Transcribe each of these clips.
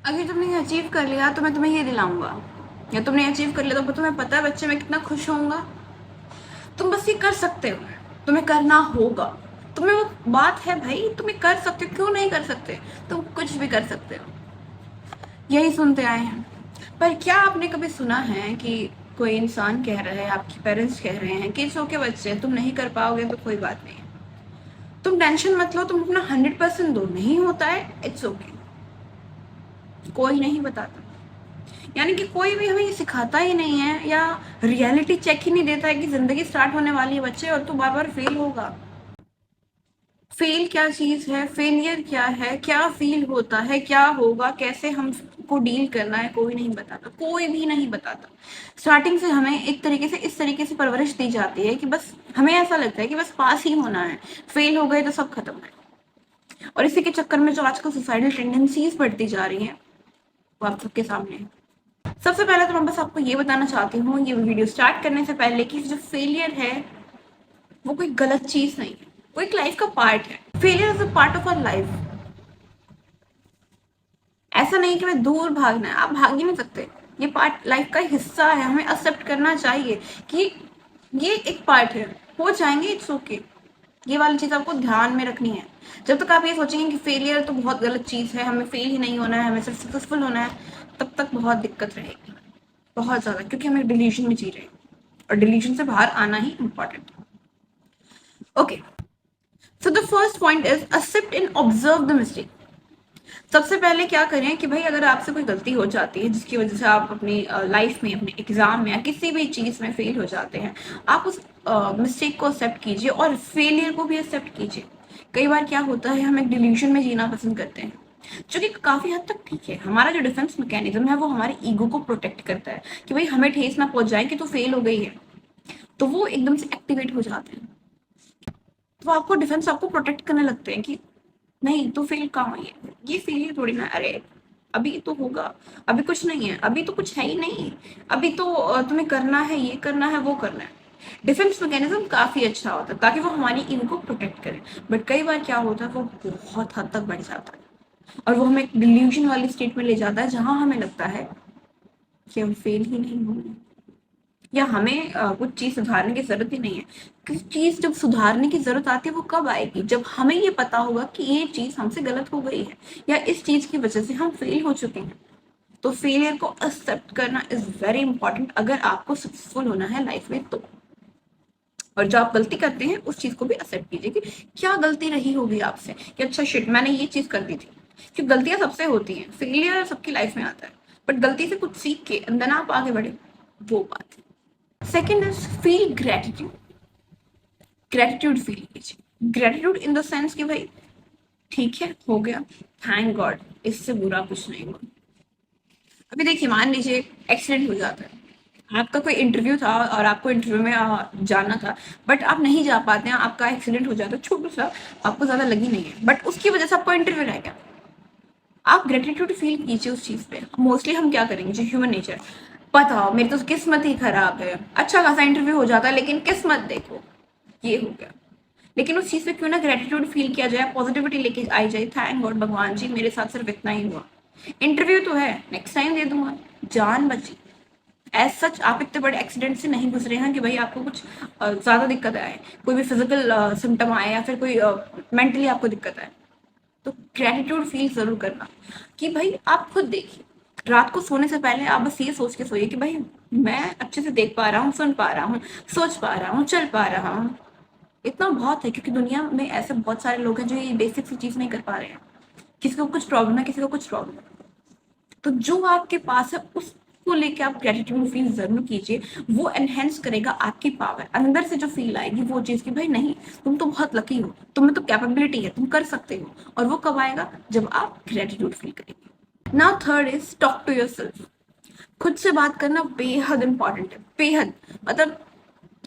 अगर तुमने ये अचीव कर लिया तो मैं तुम्हें ये दिलाऊंगा, या तुमने अचीव कर लिया तो तुम्हें पता है बच्चे मैं कितना खुश होऊंगा। तुम बस ये कर सकते हो, तुम्हें करना होगा। तुम्हें वो बात है भाई, तुम्हें कर सकते हो, क्यों नहीं कर सकते? तुम कुछ भी कर सकते हो। यही सुनते आए हैं। पर क्या आपने कभी सुना है कि कोई इंसान कह रहा है, आपके पेरेंट्स कह रहे हैं कि इट्स ओके बच्चे, तुम नहीं कर पाओगे तो कोई बात नहीं, तुम टेंशन मत लो, तुम अपना 100% दो, नहीं होता है इट्स ओके। कोई नहीं बताता, यानी कि कोई भी हमें ये सिखाता ही नहीं है, या रियलिटी चेक ही नहीं देता है कि जिंदगी स्टार्ट होने वाली है बच्चे, और तू बार बार फेल होगा। फेल क्या चीज है, फेलियर क्या है, क्या फील होता है, क्या होगा, कैसे हमको डील करना है, कोई नहीं बताता, कोई भी नहीं बताता। स्टार्टिंग से हमें एक तरीके से इस तरीके से परवरिश दी जाती है कि बस हमें ऐसा लगता है कि बस पास ही होना है, फेल हो गए तो सब खत्म है। और इसी के चक्कर में जो आजकल सोसाइटल टेंडेंसीज बढ़ती जा रही हैं वो आप सबके सामने है। सबसे पहले तो मैं बस आपको ये बताना चाहती हूँ ये वीडियो स्टार्ट करने से पहले कि जो फेलियर है वो कोई गलत चीज नहीं है, वो एक लाइफ का पार्ट है। Failure is a part of our life. ऐसा नहीं कि मैं दूर भागना है, आप भाग ही नहीं सकते। ये पार्ट लाइफ का हिस्सा है, हमें एक्सेप्ट करना चाहिए कि ये एक पार्ट है, हो जाएंगे, इट्स ओके। ये वाली चीज आपको ध्यान में रखनी है। जब तक आप ये सोचेंगे कि फेलियर तो बहुत गलत चीज है, हमें फेल ही नहीं होना है, हमें सिर्फ सक्सेसफुल होना है, तब तक बहुत दिक्कत रहेगी, बहुत ज्यादा, क्योंकि हम एक डिल्यूजन में जी रहे हैं और डिल्यूजन से बाहर आना ही इम्पोर्टेंट है। Okay, so the first point is accept and observe the mistake. सबसे पहले क्या करें कि भाई अगर आपसे कोई गलती हो जाती है जिसकी वजह से आप अपनी लाइफ में, अपने एग्जाम में या किसी भी चीज में फेल हो जाते हैं, आप उस मिस्टेक को एक्सेप्ट कीजिए और फेलियर को भी एक्सेप्ट कीजिए। कई बार क्या होता है, हम एक डिल्यूजन में जीना पसंद करते हैं, जो कि काफी हद तक ठीक है। हमारा जो डिफेंस मैकेनिज्म है वो हमारे ईगो को प्रोटेक्ट करता है कि भाई हमें ठेस ना पहुंच जाए कि तू फेल हो गई है, तो वो एकदम से एक्टिवेट हो जाते हैं। तो आपको डिफेंस आपको प्रोटेक्ट करने लगते हैं कि नहीं तो फेल कहाँ हुई है, ये फेलियर थोड़ी ना, अरे अभी तो होगा, अभी कुछ नहीं है, अभी तो कुछ है ही नहीं, अभी तो तुम्हें करना है, ये करना है, वो करना है। डिफेंस मैकेनिज्म काफी अच्छा होता है ताकि वो हमारी ईगो को प्रोटेक्ट करे। बट कई बार क्या होता है, वो बहुत हद तक बढ़ जाता है और वो हमें एक डिल्यूजन वाली स्टेट में ले जाता है जहां हमें लगता है कि हम फेल ही नहीं होंगे, या हमें कुछ चीज सुधारने की जरूरत ही नहीं है। किसी चीज जब सुधारने की जरूरत आती है वो कब आएगी, जब हमें ये पता होगा कि ये चीज हमसे गलत हो गई है या इस चीज की वजह से हम फेल हो चुके हैं। तो फेलियर को एक्सेप्ट करना इज वेरी इंपॉर्टेंट अगर आपको सक्सेसफुल होना है लाइफ में तो। और जो आप गलती करते हैं उस चीज को भी एक्सेप्ट कीजिए कि क्या गलती रही होगी आपसे, कि अच्छा शिट मैंने ये चीज कर दी थी। क्योंकि गलतियां सबसे होती हैं, फेलियर सबकी लाइफ में आता है, बट गलती से कुछ सीख के अंदर आप आगे बढ़े, वो बात है। Second is feel gratitude. Gratitude feel कीजिए, ग्रेटिट्यूड इन द सेंस कि भाई ठीक है, हो गया, थैंक गॉड, इससे बुरा कुछ नहीं हुआ। अभी देखिए, मान लीजिए एक्सीडेंट हो जाता है, आपका कोई इंटरव्यू था और आपको इंटरव्यू में जाना था, बट आप नहीं जा पाते हैं, आपका एक्सीडेंट हो जाता है छोटा सा, आपको ज्यादा लगी नहीं है, बट उसकी वजह से आपको इंटरव्यू रह गया। आप ग्रेटिट्यूड फील कीजिए उस चीज पे। मोस्टली हम क्या करेंगे, जो ह्यूमन नेचर, पता मेरी तो किस्मत ही खराब है, अच्छा खासा इंटरव्यू हो जाता है लेकिन किस्मत देखो ये हो गया। लेकिन उस चीज पे क्यों ना ग्रेटिट्यूड फील किया जाए, पॉजिटिविटी लेके आई जाए, थैंक गॉड भगवान जी मेरे साथ सिर्फ इतना ही हुआ, इंटरव्यू तो है नेक्स्ट टाइम दे दूंगा, जान बची। एज सच आप इतने बड़े एक्सीडेंट से नहीं गुजरे हैं कि भाई आपको कुछ ज्यादा दिक्कत आए, कोई भी फिजिकल सिम्टम आए या फिर कोई मेंटली आपको दिक्कत आए। तो ग्रेटिट्यूड फील जरूर करना कि भाई आप खुद देखिए, रात को सोने से पहले आप बस ये सोच के सोइए कि भाई मैं अच्छे से देख पा रहा हूँ, सुन पा रहा हूँ, सोच पा रहा हूँ, चल पा रहा हूँ। इतना बहुत है, क्योंकि दुनिया में ऐसे बहुत सारे लोग हैं जो ये बेसिक सी चीज नहीं कर पा रहे हैं। किसी को कुछ प्रॉब्लम है, किसी को कुछ प्रॉब्लम है, तो जो आपके पास है उसको लेके आप ग्रेटिट्यूड फील जरूर कीजिए। वो एनहेंस करेगा आपकी पावर, अंदर से जो फील आएगी वो चीज की भाई नहीं, तुम तो बहुत लकी हो, तुम्हें तो कैपेबिलिटी है, तुम कर सकते हो। और वो कब आएगा, जब आप ग्रेटिट्यूड फील करेंगे। Now third is talk to yourself. खुद से बात करना बेहद इंपॉर्टेंट है, बेहद। मतलब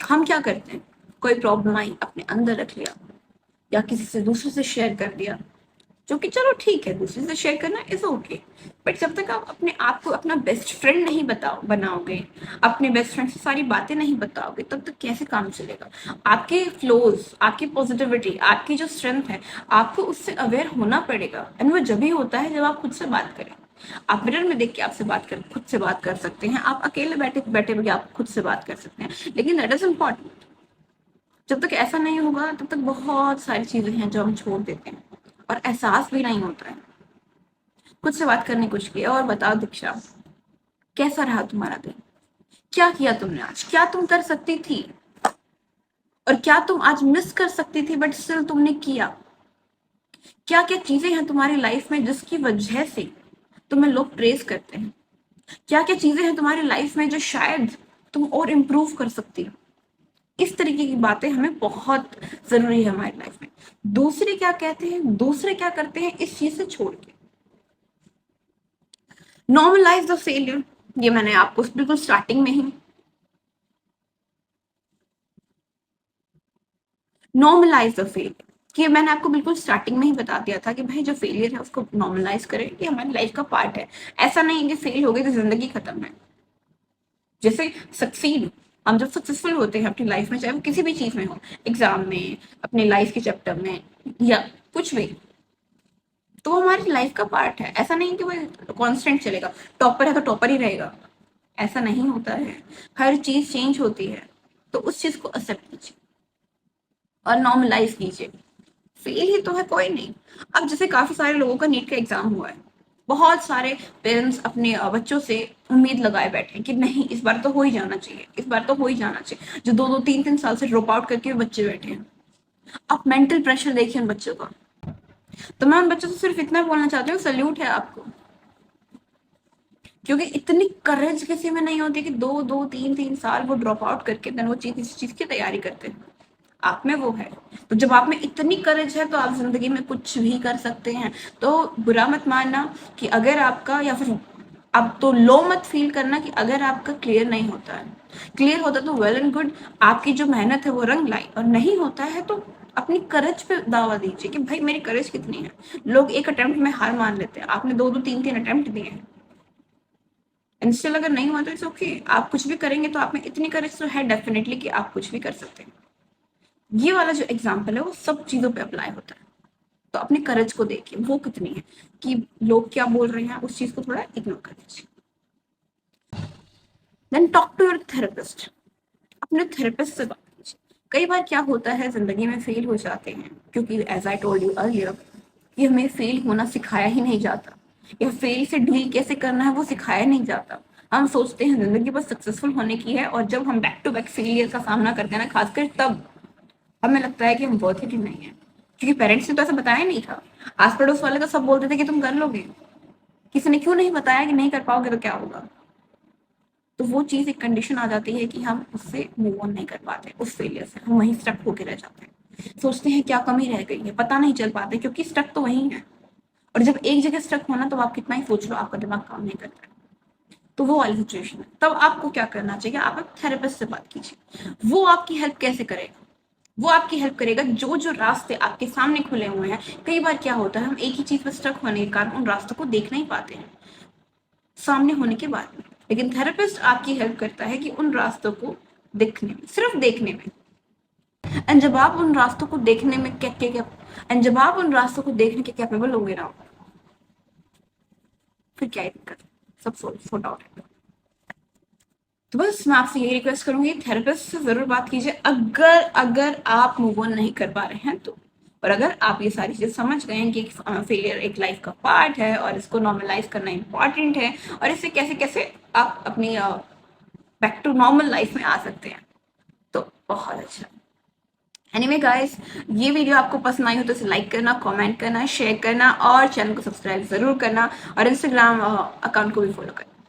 हम क्या करते हैं, कोई प्रॉब्लम आई अपने अंदर रख लिया या किसी से दूसरे से शेयर कर दिया, जो कि चलो ठीक है, दूसरे से शेयर करना इज ओके। बट जब तक आप अपने आप को अपना बेस्ट फ्रेंड नहीं बनाओगे, अपने बेस्ट फ्रेंड से सारी बातें नहीं बताओगे, तब तक कैसे काम चलेगा। आपके फ्लोज, आपकी पॉजिटिविटी, आपकी जो स्ट्रेंथ है, आपको उससे अवेयर होना पड़ेगा। एंड वो जब ही होता है जब आप खुद से बात करें। आप मिरर में देख के आपसे बात कर खुद से बात कर सकते हैं, आप अकेले बैठे बैठे भी आप खुद से बात कर सकते हैं, लेकिन दैट इज इम्पॉर्टेंट। जब तक ऐसा नहीं होगा तब तक बहुत सारी चीजें हैं जो हम छोड़ देते हैं और एहसास भी नहीं होता है। खुद से बात करने की कोशिश की। और बताओ दीक्षा, कैसा रहा तुम्हारा दिन? क्या किया तुमने आज? क्या तुम कर सकती थी और क्या तुम आज मिस कर सकती थी बट स्टिल तुमने किया? क्या क्या चीजें हैं तुम्हारी लाइफ में जिसकी वजह से तुम्हें लोग प्रेज करते हैं? क्या क्या चीजें हैं तुम्हारी लाइफ में जो शायद तुम और इम्प्रूव कर सकती हो? इस तरीके की बातें हमें बहुत जरूरी है हमारी लाइफ में। दूसरे क्या कहते हैं, दूसरे क्या करते हैं, इस चीज से छोड़ के नॉर्मलाइज द फेलियर। ये मैंने आपको बिल्कुल स्टार्टिंग में ही नॉर्मलाइज द फेलियर कि मैंने आपको बिल्कुल स्टार्टिंग में ही बता दिया था कि भाई जो फेलियर है उसको नॉर्मलाइज करें, ये हमारी लाइफ का पार्ट है। ऐसा नहीं है कि फेल हो गई तो जिंदगी खत्म है। जैसे सक्सीड, हम जब सक्सेसफुल होते हैं अपनी लाइफ में, चाहे वो किसी भी चीज में हो, एग्जाम में, अपने लाइफ के चैप्टर में या कुछ भी, तो वो हमारी लाइफ का पार्ट है। ऐसा नहीं कि वो कांस्टेंट चलेगा, टॉपर है तो टॉपर ही रहेगा, ऐसा नहीं होता है। हर चीज चेंज होती है, तो उस चीज को एक्सेप्ट कीजिए और नॉर्मलाइज कीजिए। फेल ही तो है, कोई नहीं। अब जैसे काफी सारे लोगों का नीट का एग्जाम हुआ है, बहुत सारे पेरेंट्स अपने बच्चों से उम्मीद लगाए बैठे हैं कि नहीं इस बार तो हो ही जाना चाहिए, इस बार तो हो ही जाना चाहिए। जो 2-2 3-3 साल से ड्रॉप आउट करके बच्चे बैठे हैं, आप मेंटल प्रेशर देखिए उन बच्चों का। तो मैं उन बच्चों से सिर्फ इतना बोलना चाहती हूँ, सल्यूट है आपको, क्योंकि इतनी करेज किसी में नहीं होती कि 2-2 3-3 साल वो ड्रॉप आउट करके देन वो इस चीज की तैयारी करते हैं। आप में वो है, तो जब आप में इतनी करेज है तो आप जिंदगी में कुछ भी कर सकते हैं। तो बुरा मत मानना कि अगर आपका, या फिर अब तो लो मत फील करना कि अगर आपका क्लियर नहीं होता है। क्लियर होता तो वेल एंड गुड, आपकी जो मेहनत है वो रंग लाई, और नहीं होता है तो अपनी करेज पे दावा दीजिए कि भाई मेरी करेज कितनी है। लोग एक अटेम्प्ट में हार मान लेते हैं, आपने 2-2 3-3 अटेम्प्ट दिए हैं, इंस्टिल अगर नहीं हुआ तो इट्स ओके। आप कुछ भी करेंगे तो आप में इतनी करेज तो है डेफिनेटली कि आप कुछ भी कर सकते हैं। ये वाला जो एग्जाम्पल है वो सब चीजों पे अप्लाई होता है। तो अपने करेज को देखिए वो कितनी है, कि लोग क्या बोल रहे हैं उस चीज को थोड़ा इग्नोर कर दीजिए। Then talk to your therapist, अपने थेरेपिस्ट से बात कीजिए। कई बार क्या होता है, जिंदगी में फेल हो जाते हैं क्योंकि as I told you earlier कि हमें फेल होना सिखाया ही नहीं जाता, या फेल से डील कैसे करना है वो सिखाया नहीं जाता। हम सोचते हैं जिंदगी बस सक्सेसफुल होने की है, और जब हम बैक टू बैक फेलियर का सामना करते हैं ना, खासकर तब हमें लगता है कि हम वर्थ इट ही नहीं है, क्योंकि पेरेंट्स ने तो ऐसा बताया नहीं था। आस पड़ोस वाले तो सब बोलते थे कि तुम कर लोगे, किसी ने क्यों नहीं बताया कि नहीं कर पाओगे तो क्या होगा। तो वो चीज एक कंडीशन आ जाती है कि हम उससे मूव ऑन नहीं कर पाते, उस फेलियर से हम वहीं स्टक होके रह जाते हैं। सोचते हैं क्या कमी रह गई है, पता नहीं चल पाते क्योंकि स्टक तो वहीं है। और जब एक जगह स्टक होना, तो आप कितना ही सोच लो आपका दिमाग काम नहीं करता। तो वो वाली सिचुएशन है, तब आपको क्या करना चाहिए, आप एक थेरेपिस्ट से बात कीजिए। वो आपकी हेल्प कैसे करेगा? वो आपकी हेल्प करेगा जो जो रास्ते आपके सामने खुले हुए हैं। कई बार क्या होता है, हम एक ही चीज पर स्टक होने के कारण उन रास्तों को देख नहीं पाते हैं सामने होने के बाद में, लेकिन थेरेपिस्ट आपकी हेल्प करता है कि उन रास्तों को देखने में, सिर्फ देखने में। एंड जब आप उन रास्तों को देखने में एंड जब आप उन रास्तों को देखने के कैपेबल होंगे ना, फिर क्या ही दिक्कत, सब सॉर्ट आउट है। तो बस मैं आपसे यही रिक्वेस्ट करूंगी, थेरेपिस्ट से जरूर बात कीजिए अगर अगर आप मूव ऑन नहीं कर पा रहे हैं तो। और अगर आप ये सारी चीजें समझ गए हैं कि फेलियर एक लाइफ का पार्ट है और इसको नॉर्मलाइज करना इंपॉर्टेंट है, और इससे कैसे कैसे आप अपनी बैक टू नॉर्मल लाइफ में आ सकते हैं, तो बहुत अच्छा। एनीवे गाइस, ये वीडियो आपको पसंद आई हो तो इसे लाइक करना, कमेंट करना, शेयर करना और चैनल को सब्सक्राइब जरूर करना, और इंस्टाग्राम अकाउंट को भी फॉलो करना।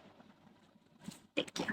Take care.